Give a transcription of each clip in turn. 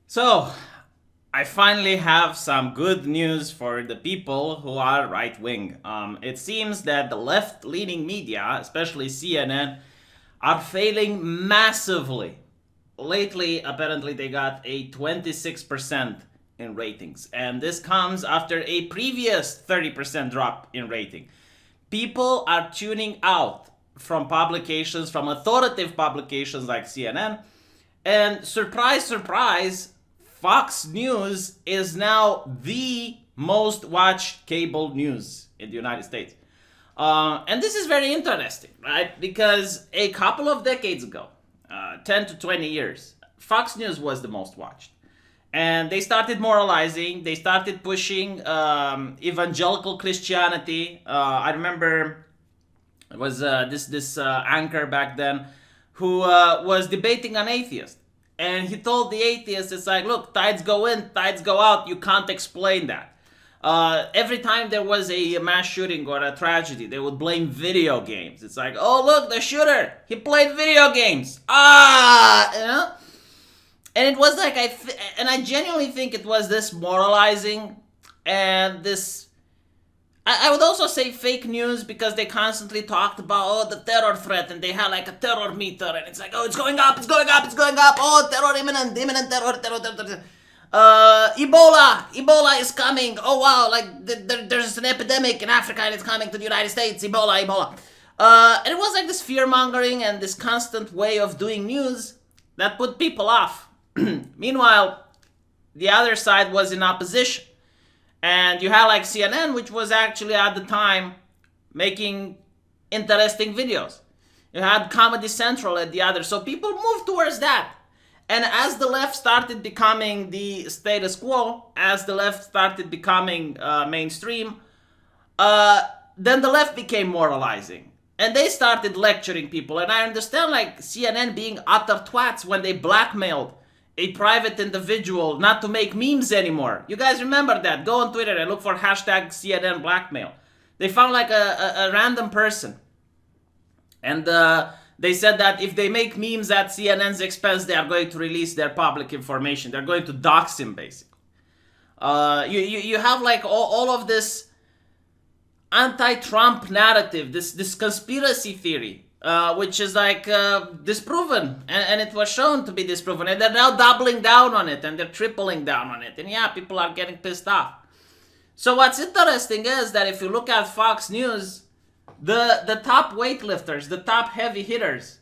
So, I finally have some good news for the people who are right wing. It seems that the left leaning media, especially CNN, are failing massively. Lately, apparently, they got a 26% in ratings, and this comes after a previous 30% drop in rating. People are tuning out from publications, from authoritative publications like CNN, and surprise, surprise, Fox News is now the most watched cable news in the United States. And this is very interesting, right? Because a couple of decades ago, 10 to 20 years, Fox News was the most watched. And they started moralizing, they started pushing evangelical Christianity. I remember it was this anchor back then who was debating an atheist. And he told the atheist, it's like, look, tides go in, tides go out. You can't explain that. Every time there was a mass shooting or a tragedy, they would blame video games. It's like, oh, look, the shooter, he played video games. You know? And it was like, I genuinely think it was this moralizing and this. I would also say fake news because they constantly talked about the terror threat and they had like a terror meter and it's like, oh, it's going up, it's going up, it's going up. Oh, terror imminent, imminent terror. Ebola is coming. Oh wow, like there's an epidemic in Africa and it's coming to the United States. Ebola. And it was like this fear mongering and this constant way of doing news that put people off. Meanwhile, the other side was in opposition. And you had like CNN, which was actually at the time making interesting videos. You had Comedy Central at the other. So people moved towards that. And as the left started becoming the status quo, as the left started becoming mainstream, then the left became moralizing. And they started lecturing people. And I understand like CNN being utter twats when they blackmailed a private individual not to make memes anymore. You guys remember that? Go on Twitter and look for hashtag CNN blackmail. They found like a random person. And they said that if they make memes at CNN's expense, they are going to release their public information. They're going to dox him, basically. You have like all of this anti-Trump narrative, this conspiracy theory, which is like disproven, and it was shown to be disproven, and they're now doubling down on it, and they're tripling down on it, and yeah, people are getting pissed off. So what's interesting is that if you look at Fox News, the top weightlifters, the top heavy hitters,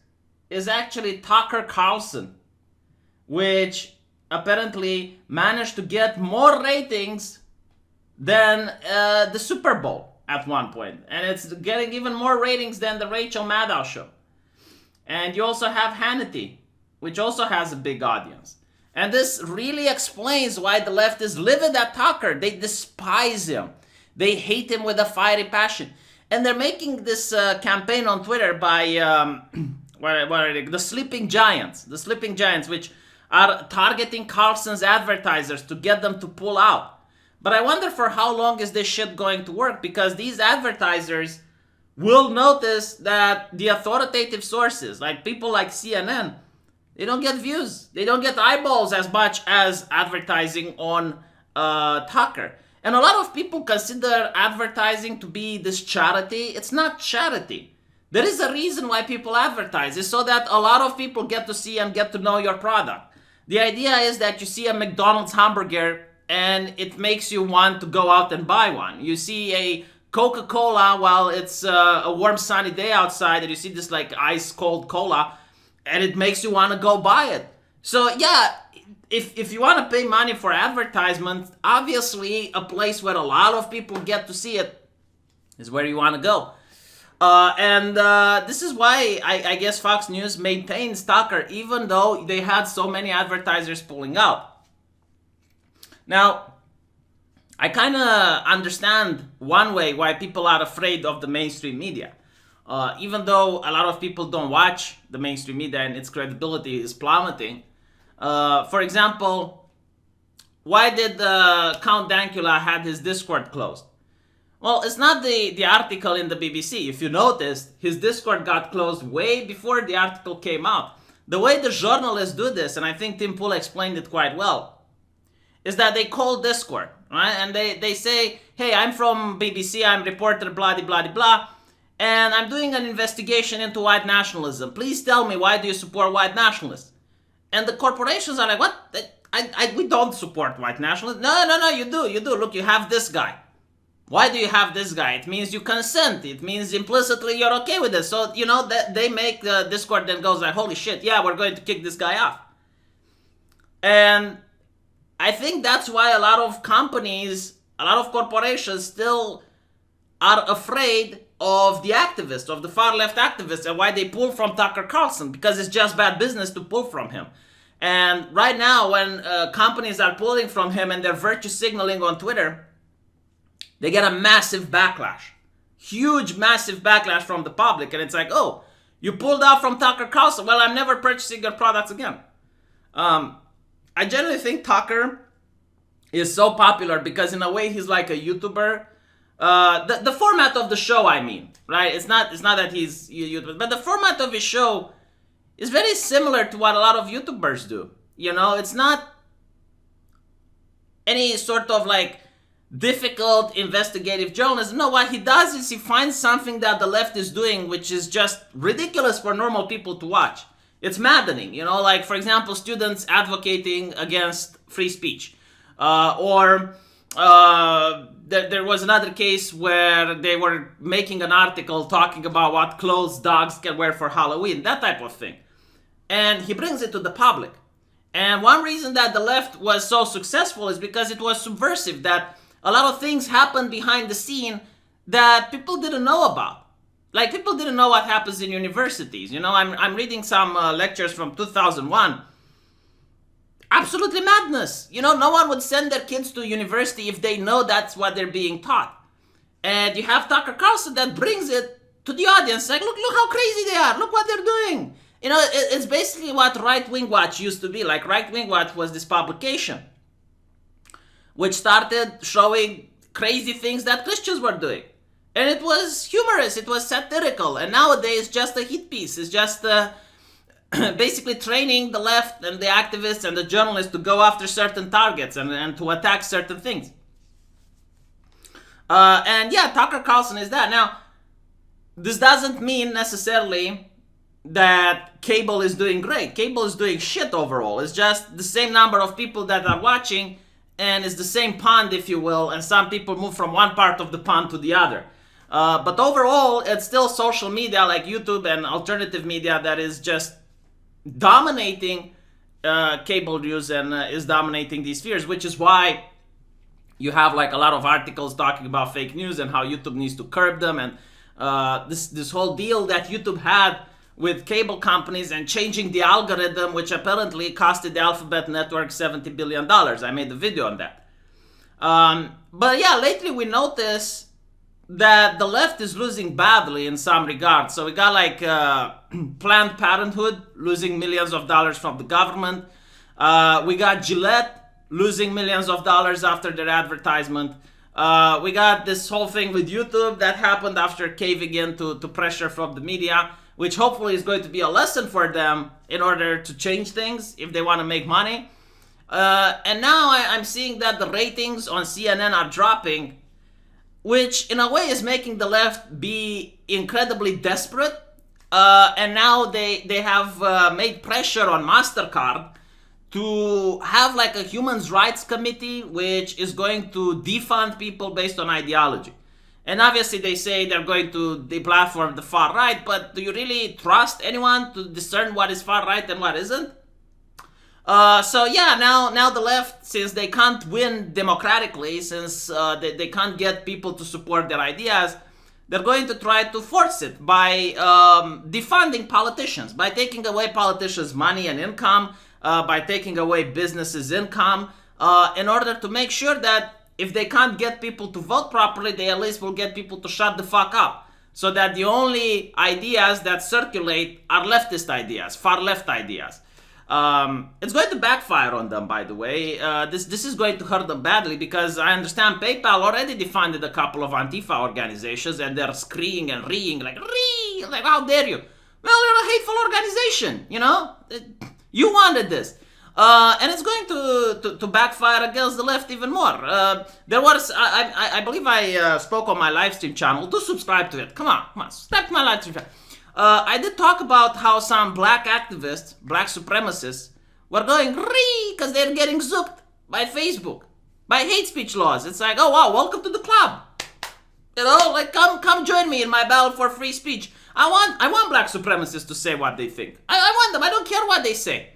is actually Tucker Carlson, which apparently managed to get more ratings than the Super Bowl at one point, and it's getting even more ratings than the Rachel Maddow show. And you also have Hannity, which also has a big audience. And this really explains why the left is livid at Tucker. They despise him. They hate him with a fiery passion. And they're making this campaign on Twitter by what are they? The Sleeping Giants, which are targeting Carlson's advertisers to get them to pull out. But I wonder for how long is this shit going to work, because these advertisers will notice that the authoritative sources, like people like CNN, they don't get views. They don't get eyeballs as much as advertising on Tucker. And a lot of people consider advertising to be this charity. It's not charity. There is a reason why people advertise. It's so that a lot of people get to see and get to know your product. The idea is that you see a McDonald's hamburger and it makes you want to go out and buy one. You see a Coca-Cola while it's a warm sunny day outside, and you see this like ice cold cola, and it makes you want to go buy it. So yeah, if you want to pay money for advertisement, obviously a place where a lot of people get to see it is where you want to go. And this is why I guess Fox News maintains Tucker, even though they had so many advertisers pulling out. Now, I kind of understand one way why people are afraid of the mainstream media. Even though a lot of people don't watch the mainstream media and its credibility is plummeting. For example, why did Count Dankula had his Discord closed? Well, it's not the article in the BBC. If you noticed, his Discord got closed way before the article came out. The way the journalists do this, and I think Tim Pool explained it quite well, is that they call Discord, right? And they say, hey, I'm from BBC, I'm reporter, blah, blah, blah, blah, and I'm doing an investigation into white nationalism. Please tell me, why do you support white nationalists? And the corporations are like, what? We don't support white nationalists. No, you do. Look, you have this guy. Why do you have this guy? It means you consent. It means implicitly you're okay with this. So, that they make the Discord then goes like, holy shit, yeah, we're going to kick this guy off. And I think that's why a lot of companies, a lot of corporations still are afraid of the activists, of the far left activists, and why they pull from Tucker Carlson, because it's just bad business to pull from him. And right now, when companies are pulling from him and they're virtue signaling on Twitter, they get a massive backlash. Huge, massive backlash from the public. And it's like, oh, you pulled out from Tucker Carlson. Well, I'm never purchasing your products again. I generally think Tucker is so popular because in a way he's like a YouTuber. The format of the show, I mean, right? It's not that he's YouTuber, but the format of his show is very similar to what a lot of YouTubers do. It's not any sort of like difficult investigative journalism. No, what he does is he finds something that the left is doing which is just ridiculous for normal people to watch. It's maddening, like for example, students advocating against free speech, or there was another case where they were making an article talking about what clothes dogs can wear for Halloween, that type of thing. And he brings it to the public. And one reason that the left was so successful is because it was subversive, that a lot of things happened behind the scene that people didn't know about. Like, people didn't know what happens in universities. I'm reading some lectures from 2001. Absolutely madness. No one would send their kids to university if they know that's what they're being taught. And you have Tucker Carlson that brings it to the audience. Like, look how crazy they are. Look what they're doing. It's basically what Right Wing Watch used to be. Like, Right Wing Watch was this publication which started showing crazy things that Christians were doing. And it was humorous. It was satirical. And nowadays, just a hit piece. It's just basically training the left and the activists and the journalists to go after certain targets and to attack certain things. And yeah, Tucker Carlson is that. Now, this doesn't mean necessarily that cable is doing great. Cable is doing shit overall. It's just the same number of people that are watching, and it's the same pond, if you will, and some people move from one part of the pond to the other. But overall, it's still social media like YouTube and alternative media that is just dominating cable news and is dominating these spheres, which is why you have like a lot of articles talking about fake news and how YouTube needs to curb them, and this whole deal that YouTube had with cable companies and changing the algorithm, which apparently costed the Alphabet network $70 billion. I made a video on that. But yeah, lately we notice that the left is losing badly in some regards. So we got like Planned Parenthood losing millions of dollars from the government. We got Gillette losing millions of dollars after their advertisement. We got this whole thing with YouTube that happened after caving in to pressure from the media, which hopefully is going to be a lesson for them in order to change things if they want to make money. And now I'm seeing that the ratings on CNN are dropping, which in a way is making the left be incredibly desperate. And now they have made pressure on MasterCard to have like a human rights committee, which is going to defund people based on ideology. And obviously they say they're going to deplatform the far right, but do you really trust anyone to discern what is far right and what isn't? So yeah, now the left, since they can't win democratically, since they can't get people to support their ideas, they're going to try to force it by defunding politicians, by taking away politicians' money and income, by taking away businesses' income, in order to make sure that if they can't get people to vote properly, they at least will get people to shut the fuck up. So that the only ideas that circulate are leftist ideas, far left ideas. It's going to backfire on them, by the way. This is going to hurt them badly, because I understand PayPal already defunded a couple of Antifa organizations, and they're screaming and reeing like how dare you? Well, you're a hateful organization, you know? You wanted this. And it's going to backfire against the left even more. There was, I believe I spoke on my live stream channel. Do subscribe to it. Come on, subscribe to my live stream channel. I did talk about how some black activists, black supremacists, were going because they're getting zooped by Facebook, by hate speech laws. It's like, oh wow, welcome to the club. You know, like come join me in my battle for free speech. I want black supremacists to say what they think. I want them. I don't care what they say.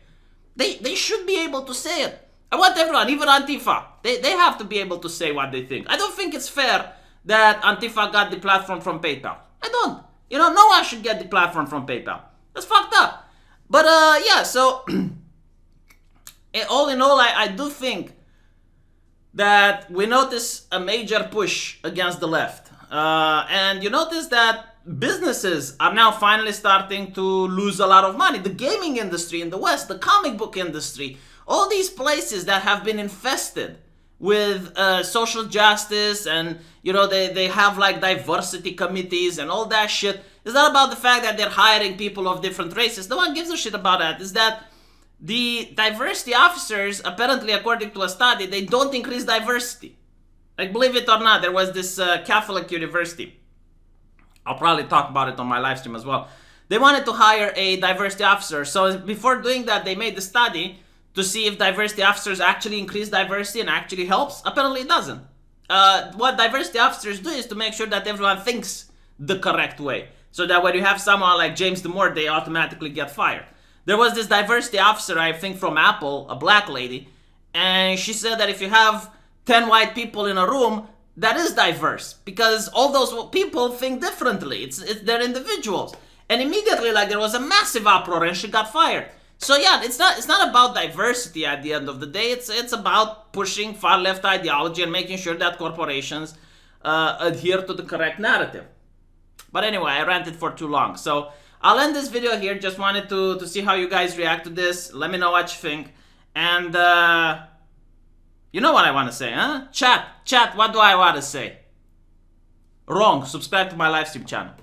They should be able to say it. I want everyone, even Antifa. They have to be able to say what they think. I don't think it's fair that Antifa got the platform from PayPal. I don't. You know, no one should get the platform from PayPal. That's fucked up. But yeah, so all in all, I do think that we notice a major push against the left. And you notice that businesses are now finally starting to lose a lot of money. The gaming industry in the West, the comic book industry, all these places that have been infested with social justice and, you know, they have like diversity committees and all that shit. It's not about the fact that they're hiring people of different races. No one gives a shit about that. It's that the diversity officers, apparently according to a study, they don't increase diversity. Like, believe it or not, there was this Catholic university. I'll probably talk about it on my live stream as well. They wanted to hire a diversity officer. So before doing that, they made the study to see if diversity officers actually increase diversity and actually helps. Apparently it doesn't. What diversity officers do is to make sure that everyone thinks the correct way. So that when you have someone like James Damore, they automatically get fired. There was this diversity officer, I think from Apple, a black lady, and she said that if you have 10 white people in a room, that is diverse because all those people think differently. They're individuals. And immediately, like, there was a massive uproar and she got fired. So yeah, it's not about diversity at the end of the day. It's about pushing far left ideology and making sure that corporations adhere to the correct narrative. But anyway, I ranted for too long. So I'll end this video here. Just wanted to see how you guys react to this. Let me know what you think. And you know what I want to say, huh? Chat, what do I want to say? Wrong. Subscribe to my live stream channel.